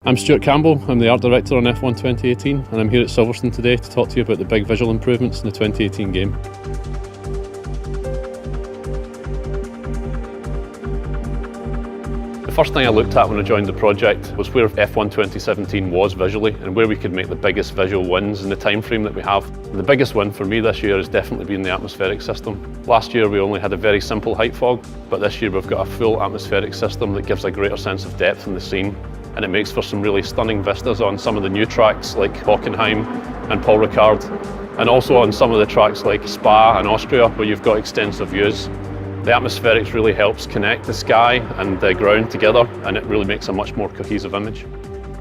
I'm Stuart Campbell, I'm the Art Director on F1 2018 and I'm here at Silverstone today to talk to you about the big visual improvements in the 2018 game. The first thing I looked at when I joined the project was where F1 2017 was visually and where we could make the biggest visual wins in the time frame that we have. The biggest win for me this year has definitely been the atmospheric system. Last year we only had a very simple height fog, but this year we've got a full atmospheric system that gives a greater sense of depth in the scene, and it makes for some really stunning vistas on some of the new tracks like Hockenheim and Paul Ricard, and also on some of the tracks like Spa and Austria where you've got extensive views. The atmospherics really helps connect the sky and the ground together, and it really makes a much more cohesive image.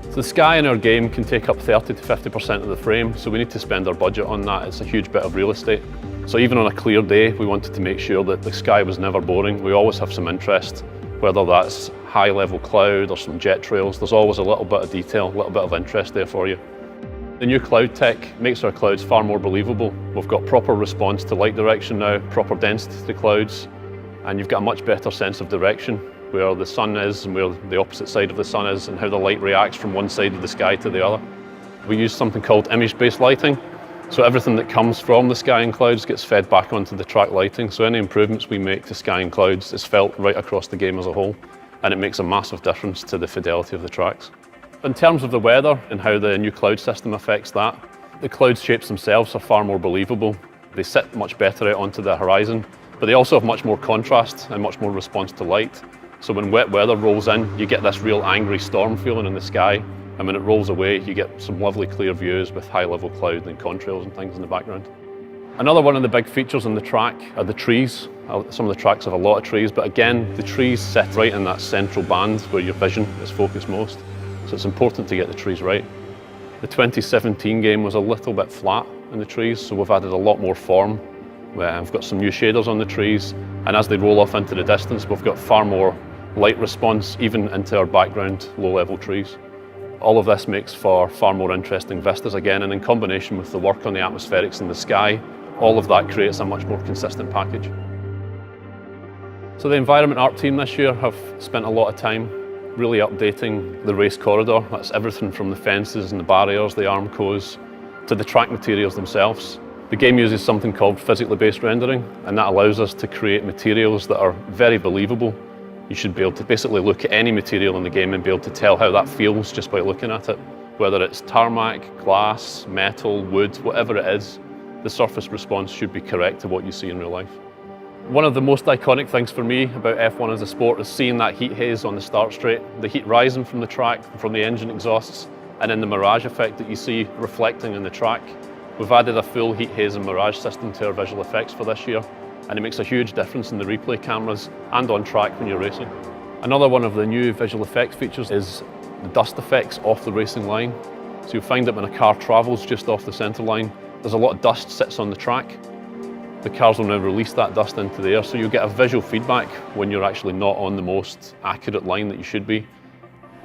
So the sky in our game can take up 30 to 50% of the frame, so we need to spend our budget on that. It's a huge bit of real estate. So even on a clear day, we wanted to make sure that the sky was never boring. We always have some interest, whether that's high-level cloud or some jet trails. There's always a little bit of detail, a little bit of interest there for you. The new cloud tech makes our clouds far more believable. We've got proper response to light direction now, proper density to clouds, and you've got a much better sense of direction, where the sun is and where the opposite side of the sun is and how the light reacts from one side of the sky to the other. We use something called image-based lighting, so everything that comes from the sky and clouds gets fed back onto the track lighting, so any improvements we make to sky and clouds is felt right across the game as a whole, and it makes a massive difference to the fidelity of the tracks. In terms of the weather and how the new cloud system affects that, the cloud shapes themselves are far more believable. They sit much better out onto the horizon, but they also have much more contrast and much more response to light. So when wet weather rolls in, you get this real angry storm feeling in the sky, and when it rolls away, you get some lovely clear views with high-level cloud and contrails and things in the background. Another one of the big features on the track are the trees. Some of the tracks have a lot of trees, but again, the trees sit right in that central band where your vision is focused most. So it's important to get the trees right. The 2017 game was a little bit flat in the trees, so we've added a lot more form. We've got some new shaders on the trees, and as they roll off into the distance, we've got far more light response, even into our background low-level trees. All of this makes for far more interesting vistas again, and in combination with the work on the atmospherics in the sky, all of that creates a much more consistent package. So the environment art team this year have spent a lot of time really updating the race corridor. That's everything from the fences and the barriers, the armcos, to the track materials themselves. The game uses something called physically based rendering, and that allows us to create materials that are very believable. You should be able to basically look at any material in the game and be able to tell how that feels just by looking at it. Whether it's tarmac, glass, metal, wood, whatever it is, the surface response should be correct to what you see in real life. One of the most iconic things for me about F1 as a sport is seeing that heat haze on the start straight, the heat rising from the track, from the engine exhausts, and then the mirage effect that you see reflecting in the track. We've added a full heat haze and mirage system to our visual effects for this year, and it makes a huge difference in the replay cameras and on track when you're racing. Another one of the new visual effects features is the dust effects off the racing line. So you'll find that when a car travels just off the centre line, there's a lot of dust sits on the track. The cars will now release that dust into the air, so you'll get a visual feedback when you're actually not on the most accurate line that you should be.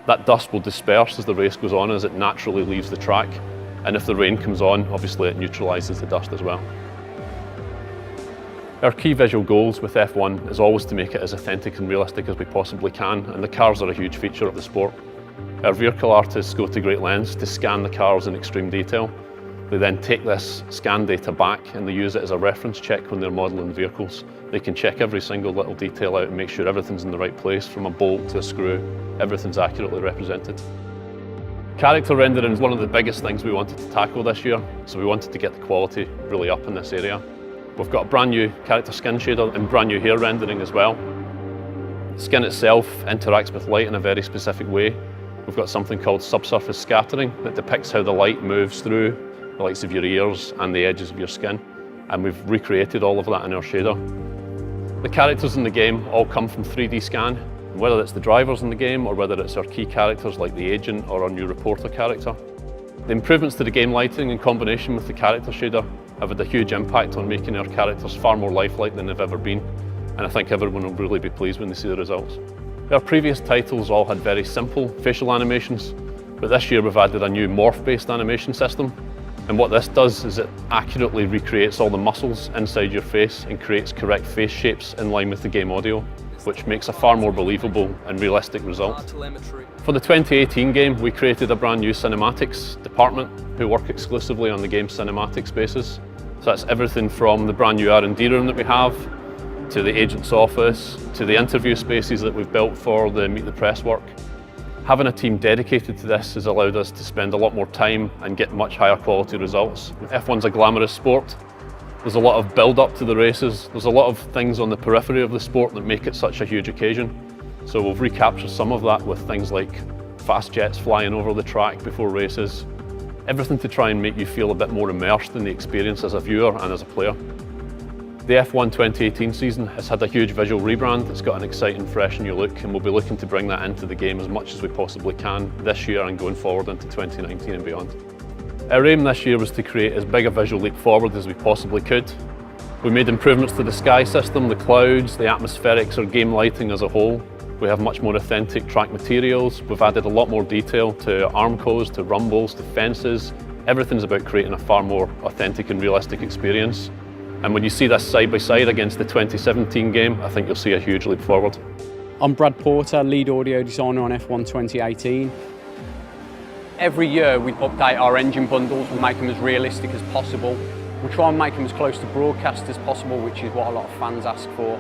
That dust will disperse as the race goes on, as it naturally leaves the track. And if the rain comes on, obviously it neutralises the dust as well. Our key visual goals with F1 is always to make it as authentic and realistic as we possibly can, and the cars are a huge feature of the sport. Our vehicle artists go to great lengths to scan the cars in extreme detail. They then take this scan data back and they use it as a reference check when they're modelling vehicles. They can check every single little detail out and make sure everything's in the right place, from a bolt to a screw, everything's accurately represented. Character rendering is one of the biggest things we wanted to tackle this year, so we wanted to get the quality really up in this area. We've got a brand new character skin shader and brand new hair rendering as well. The skin itself interacts with light in a very specific way. We've got something called subsurface scattering that depicts how the light moves through the likes of your ears and the edges of your skin, and we've recreated all of that in our shader. The characters in the game all come from 3D scan, whether it's the drivers in the game or whether it's our key characters like the agent or our new reporter character. The improvements to the game lighting in combination with the character shader have had a huge impact on making our characters far more lifelike than they've ever been, and I think everyone will really be pleased when they see the results. Our previous titles all had very simple facial animations, but this year we've added a new morph-based animation system. And what this does is it accurately recreates all the muscles inside your face and creates correct face shapes in line with the game audio. which makes a far more believable and realistic result. For the 2018 game, we created a brand new cinematics department who work exclusively on the game's cinematic spaces. So that's everything from the brand new R&D room that we have, to the agent's office, to the interview spaces that we've built for the Meet the Press work. Having a team dedicated to this has allowed us to spend a lot more time and get much higher quality results. F1's a glamorous sport. There's a lot of build up to the races. There's a lot of things on the periphery of the sport that make it such a huge occasion. So we've recaptured some of that with things like fast jets flying over the track before races. Everything to try and make you feel a bit more immersed in the experience as a viewer and as a player. The F1 2018 season has had a huge visual rebrand. It's got an exciting, fresh new look, and we'll be looking to bring that into the game as much as we possibly can this year and going forward into 2019 and beyond. Our aim this year was to create as big a visual leap forward as we possibly could. We made improvements to the sky system, the clouds, the atmospherics, or game lighting as a whole. We have much more authentic track materials. We've added a lot more detail to armcos, to rumbles, to fences. Everything's about creating a far more authentic and realistic experience. And when you see this side by side against the 2017 game, I think you'll see a huge leap forward. I'm Brad Porter, lead audio designer on F1 2018. Every year we update our engine bundles, we make them as realistic as possible. We try and make them as close to broadcast as possible, which is what a lot of fans ask for.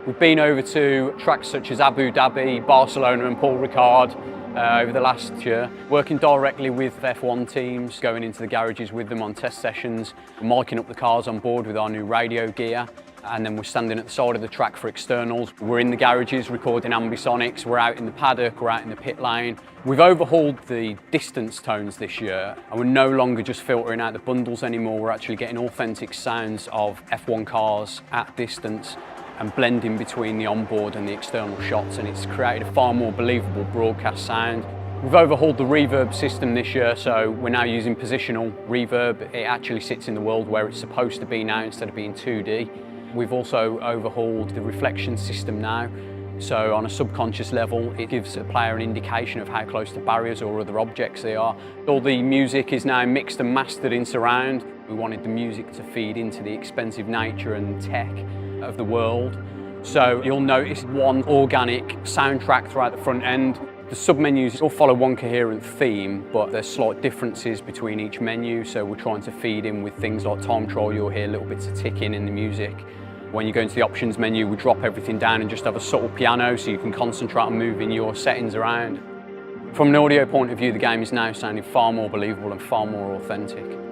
We've been over to tracks such as Abu Dhabi, Barcelona and Paul Ricard over the last year, working directly with F1 teams, going into the garages with them on test sessions, miking up the cars on board with our new radio gear, and then we're standing at the side of the track for externals. We're in the garages recording ambisonics, we're out in the paddock, we're out in the pit lane. We've overhauled the distance tones this year, and we're no longer just filtering out the bundles anymore, we're actually getting authentic sounds of F1 cars at distance and blending between the onboard and the external shots, and it's created a far more believable broadcast sound. We've overhauled the reverb system this year, so we're now using positional reverb. It actually sits in the world where it's supposed to be now instead of being 2D. We've also overhauled the reflection system now, so on a subconscious level it gives a player an indication of how close to barriers or other objects they are. All the music is now mixed and mastered in surround. We wanted the music to feed into the expensive nature and tech of the world. So you'll notice one organic soundtrack throughout the front end. The sub-menus all follow one coherent theme, but there's slight differences between each menu, so we're trying to feed in with things like time trial. You'll hear little bits of ticking in the music. When you go into the options menu, we drop everything down and just have a subtle piano so you can concentrate on moving your settings around. From an audio point of view, the game is now sounding far more believable and far more authentic.